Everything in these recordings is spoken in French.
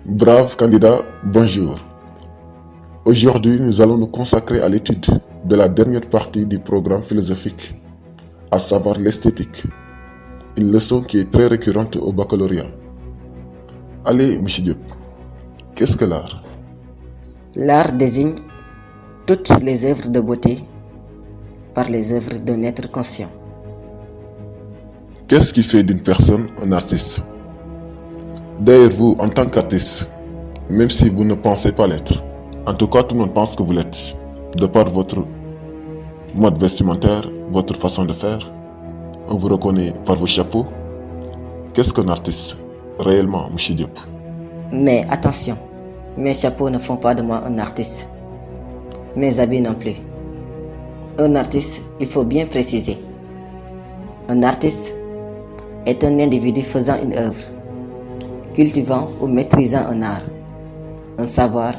Braves candidats, bonjour. Aujourd'hui, nous allons nous consacrer à l'étude de la dernière partie du programme philosophique, à savoir l'esthétique, une leçon qui est très récurrente au baccalauréat. Allez, M. Diop, qu'est-ce que l'art? L'art désigne toutes les œuvres de beauté par les œuvres d'un être conscient. Qu'est-ce qui fait d'une personne un artiste? D'ailleurs, vous, en tant qu'artiste, même si vous ne pensez pas l'être, en tout cas tout le monde pense que vous l'êtes, de par votre mode vestimentaire, votre façon de faire, on vous reconnaît par vos chapeaux. Qu'est-ce qu'un artiste, réellement, M. Diop? Mais attention, mes chapeaux ne font pas de moi un artiste. Mes habits non plus. Un artiste, il faut bien préciser. Un artiste est un individu faisant une œuvre, cultivant ou maîtrisant un art, un savoir,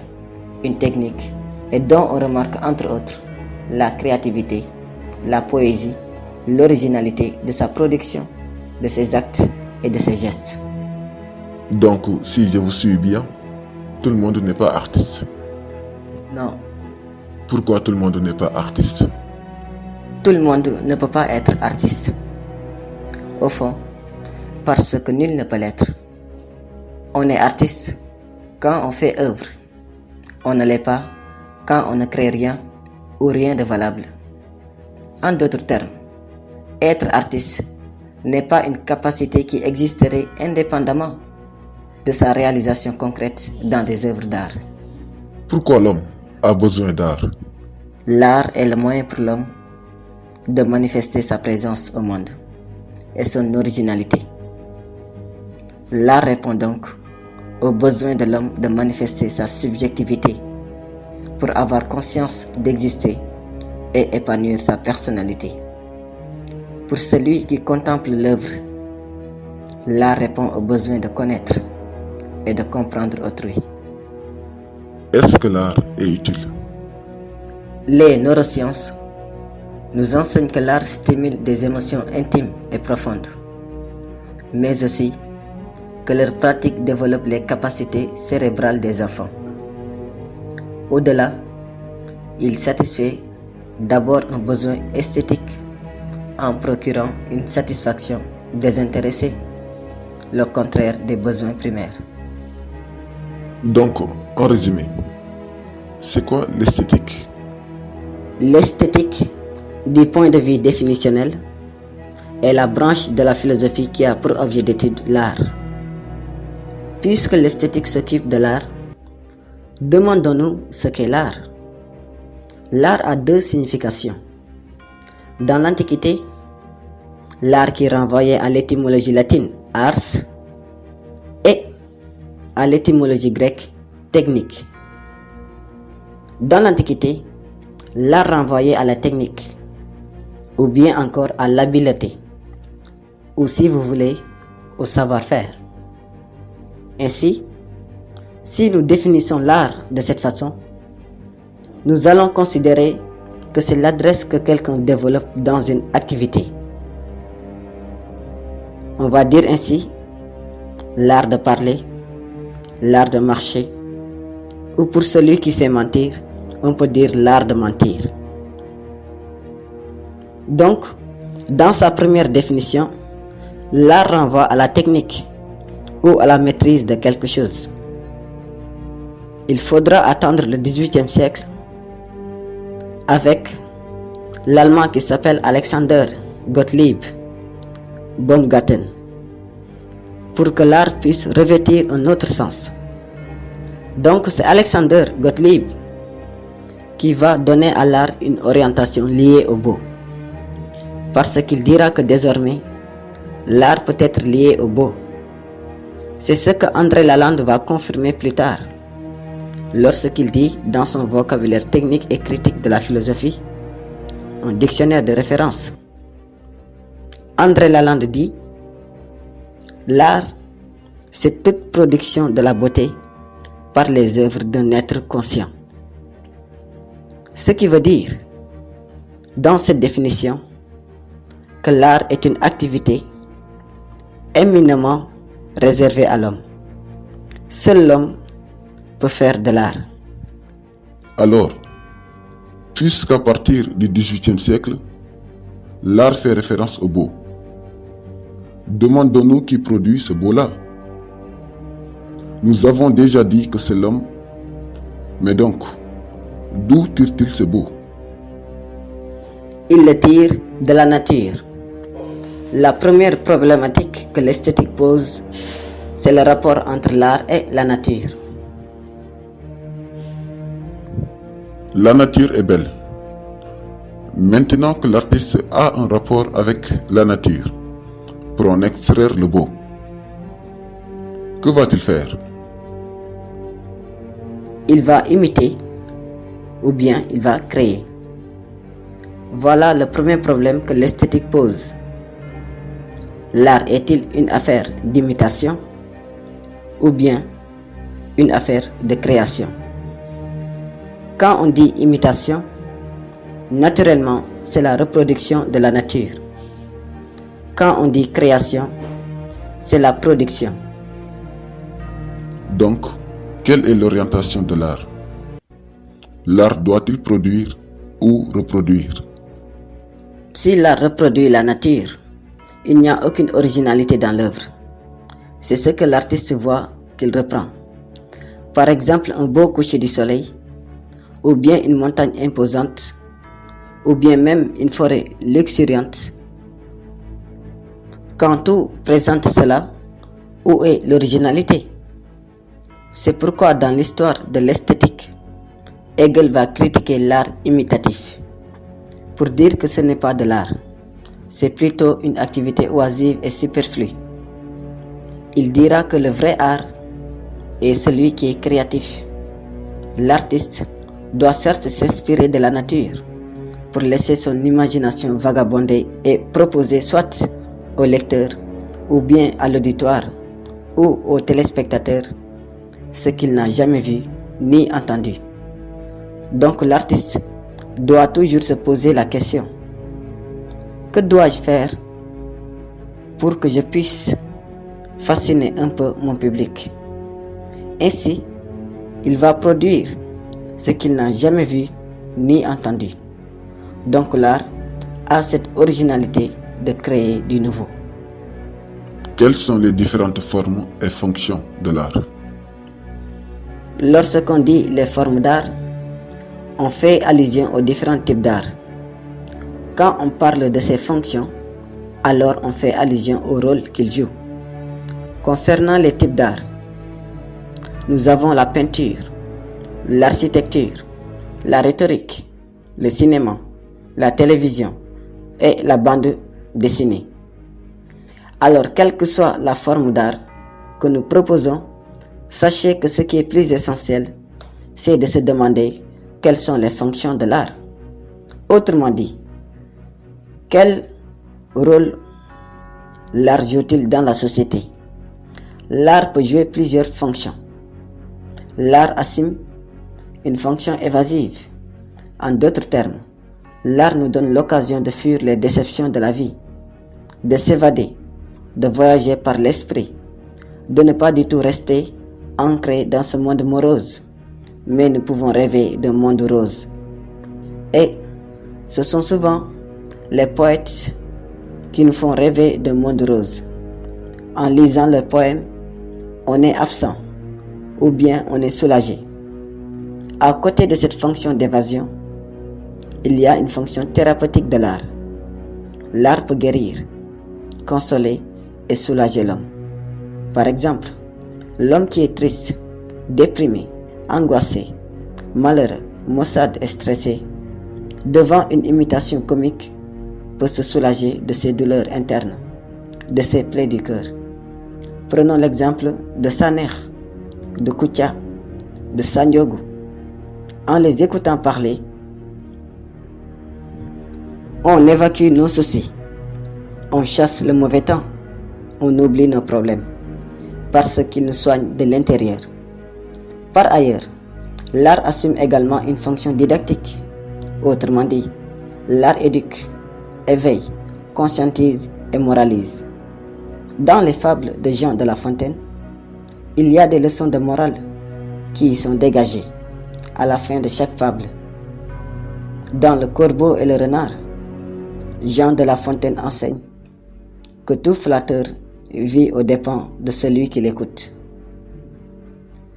une technique, et dont on remarque entre autres la créativité, la poésie, l'originalité de sa production, de ses actes et de ses gestes. Donc, si je vous suis bien, tout le monde n'est pas artiste. Non, Pourquoi tout le monde n'est pas artiste? tout le monde ne peut pas être artiste. Au fond, parce que nul ne peut l'être. On est artiste quand on fait œuvre. On ne l'est pas quand on ne crée rien ou rien de valable. En d'autres termes, être artiste n'est pas une capacité qui existerait indépendamment de sa réalisation concrète dans des œuvres d'art. Pourquoi l'homme a besoin d'art? L'art est le moyen pour l'homme de manifester sa présence au monde et son originalité. L'art répond donc au besoin de l'homme de manifester sa subjectivité pour avoir conscience d'exister et épanouir sa personnalité. Pour celui qui contemple l'œuvre, l'art répond au besoin de connaître et de comprendre autrui. Est-ce que l'art est utile? Les neurosciences nous enseignent que l'art stimule des émotions intimes et profondes, mais aussi que leur pratique développe les capacités cérébrales des enfants. Au-delà, il satisfait d'abord un besoin esthétique en procurant une satisfaction désintéressée, le contraire des besoins primaires. Donc, en résumé, c'est quoi l'esthétique? L'esthétique, du point de vue définitionnel, est la branche de la philosophie qui a pour objet d'étude l'art. Puisque l'esthétique s'occupe de l'art, demandons-nous ce qu'est l'art. L'art a deux significations. Dans l'Antiquité, l'art qui renvoyait à l'étymologie latine ars et à l'étymologie grecque technique. Dans l'Antiquité, l'art renvoyait à la technique ou bien encore à l'habileté ou si vous voulez au savoir-faire. Ainsi, si nous définissons l'art de cette façon, nous allons considérer que c'est l'adresse que quelqu'un développe dans une activité. On va dire ainsi l'art de parler, l'art de marcher, ou pour celui qui sait mentir, on peut dire l'art de mentir. Donc, dans sa première définition, l'art renvoie à la technique ou à la maîtrise de quelque chose. Il faudra attendre le XVIIIe siècle avec l'Allemand qui s'appelle Alexander Gottlieb Baumgarten pour que l'art puisse revêtir un autre sens. Donc c'est Alexander Gottlieb qui va donner à l'art une orientation liée au beau. Parce qu'il dira que désormais, l'art peut être lié au beau. C'est ce que André Lalande va confirmer plus tard, lorsqu'il dit dans son vocabulaire technique et critique de la philosophie, un dictionnaire de référence. André Lalande dit: l'art, c'est toute production de la beauté par les œuvres d'un être conscient. Ce qui veut dire, dans cette définition, que l'art est une activité éminemment réservée à l'homme. Seul l'homme peut faire de l'art. Alors, puisqu'à partir du XVIIIe siècle, l'art fait référence au beau, demandons-nous qui produit ce beau-là. Nous avons déjà dit que c'est l'homme, mais donc, d'où tire-t-il ce beau? Il le tire de la nature. La première problématique que l'esthétique pose, c'est le rapport entre l'art et la nature. La nature est belle. Maintenant que l'artiste a un rapport avec la nature, pour en extraire le beau, que va-t-il faire? Il va imiter ou bien il va créer. Voilà le premier problème que l'esthétique pose. L'art est-il une affaire d'imitation ou bien une affaire de création? Quand on dit imitation, naturellement, c'est la reproduction de la nature. Quand on dit création, c'est la production. Donc, quelle est l'orientation de l'art? L'art doit-il produire ou reproduire? Si l'art reproduit la nature, il n'y a aucune originalité dans l'œuvre. C'est ce que l'artiste voit qu'il reprend. Par exemple, un beau coucher du soleil, ou bien une montagne imposante, ou bien même une forêt luxuriante. Quand tout présente cela, où est l'originalité? C'est pourquoi dans l'histoire de l'esthétique, Hegel va critiquer l'art imitatif, pour dire que ce n'est pas de l'art, c'est plutôt une activité oisive et superflue. Il dira que le vrai art est celui qui est créatif. L'artiste doit certes s'inspirer de la nature pour laisser son imagination vagabonder et proposer soit au lecteur ou bien à l'auditoire ou au téléspectateur ce qu'il n'a jamais vu ni entendu. Donc l'artiste doit toujours se poser la question: que dois-je faire pour que je puisse fasciner un peu mon public? Ainsi, il va produire ce qu'il n'a jamais vu ni entendu. Donc l'art a cette originalité de créer du nouveau. Quelles sont les différentes formes et fonctions de l'art? Lorsqu'on dit les formes d'art, on fait allusion aux différents types d'art. Quand on parle de ses fonctions, alors on fait allusion au rôle qu'ils jouent. Concernant les types d'art, nous avons la peinture, l'architecture, la rhétorique, le cinéma, la télévision et la bande dessinée. Alors, quelle que soit la forme d'art que nous proposons, sachez que ce qui est plus essentiel, c'est de se demander quelles sont les fonctions de l'art. Autrement dit, quel rôle l'art joue-t-il dans la société? L'art peut jouer plusieurs fonctions. L'art assume une fonction évasive. En d'autres termes, l'art nous donne l'occasion de fuir les déceptions de la vie, de s'évader, de voyager par l'esprit, de ne pas du tout rester ancré dans ce monde morose, mais nous pouvons rêver d'un monde rose. Et ce sont souvent les poètes qui nous font rêver d'un monde rose. En lisant leurs poèmes, on est absent ou bien on est soulagé. À côté de cette fonction d'évasion, il y a une fonction thérapeutique de l'art. L'art peut guérir, consoler et soulager l'homme. Par exemple, l'homme qui est triste, déprimé, angoissé, malheureux, maussade et stressé, devant une imitation comique, peut se soulager de ses douleurs internes, de ses plaies du cœur. Prenons l'exemple de Saner, de Koutia, de Sanyogo. En les écoutant parler, on évacue nos soucis, on chasse le mauvais temps, on oublie nos problèmes, parce qu'ils nous soignent de l'intérieur. Par ailleurs, l'art assume également une fonction didactique. Autrement dit, l'art éduque, éveille, conscientise et moralise. Dans les fables de Jean de La Fontaine, il y a des leçons de morale. qui y sont dégagés à la fin de chaque fable. Dans Le Corbeau et le Renard, Jean de La Fontaine enseigne que tout flatteur vit aux dépens de celui qui l'écoute.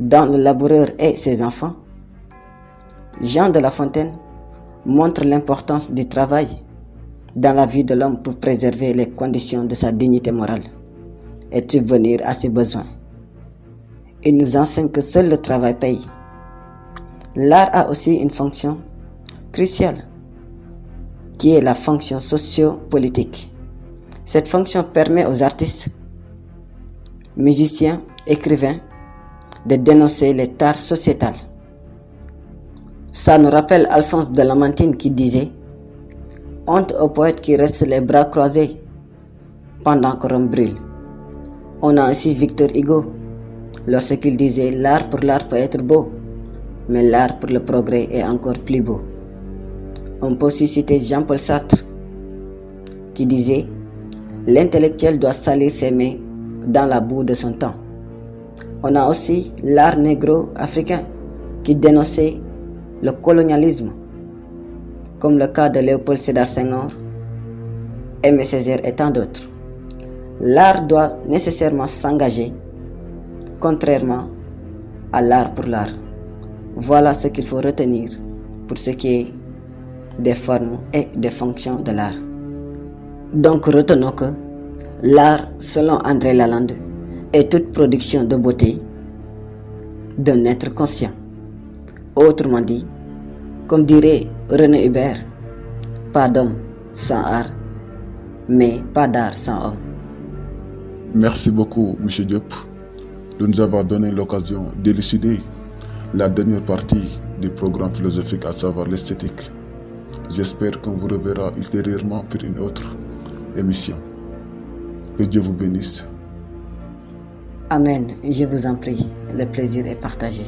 Dans Le Laboureur et ses enfants, Jean de La Fontaine montre l'importance du travail dans la vie de l'homme pour préserver les conditions de sa dignité morale et subvenir à ses besoins. Il nous enseigne que seul le travail paye. L'art a aussi une fonction cruciale, qui est la fonction socio-politique. Cette fonction permet aux artistes, musiciens, écrivains de dénoncer les tares sociétales. Ça nous rappelle Alphonse de Lamartine qui disait « Honte aux poètes qui restent les bras croisés pendant que Rome brûle ». On a aussi Victor Hugo lorsqu'il disait « L'art pour l'art peut être beau, mais l'art pour le progrès est encore plus beau ». On peut aussi citer Jean-Paul Sartre qui disait « L'intellectuel doit salir ses mains dans la boue de son temps ». On a aussi l'art négro-africain qui dénonçait le colonialisme, comme le cas de Léopold Sédar Senghor, Aimé Césaire et tant d'autres. L'art doit nécessairement s'engager, contrairement à l'art pour l'art. Voilà ce qu'il faut retenir pour ce qui est des formes et des fonctions de l'art. Donc retenons que l'art, selon André Lalande, est toute production de beauté d'un être conscient. Autrement dit, comme dirait René Hubert, pas d'homme sans art, mais pas d'art sans homme. Merci beaucoup, M. Diop, de nous avoir donné l'occasion d'élucider la dernière partie du programme philosophique, à savoir l'esthétique. J'espère qu'on vous reverra ultérieurement pour une autre émission. Que Dieu vous bénisse. Amen, je vous en prie, le plaisir est partagé.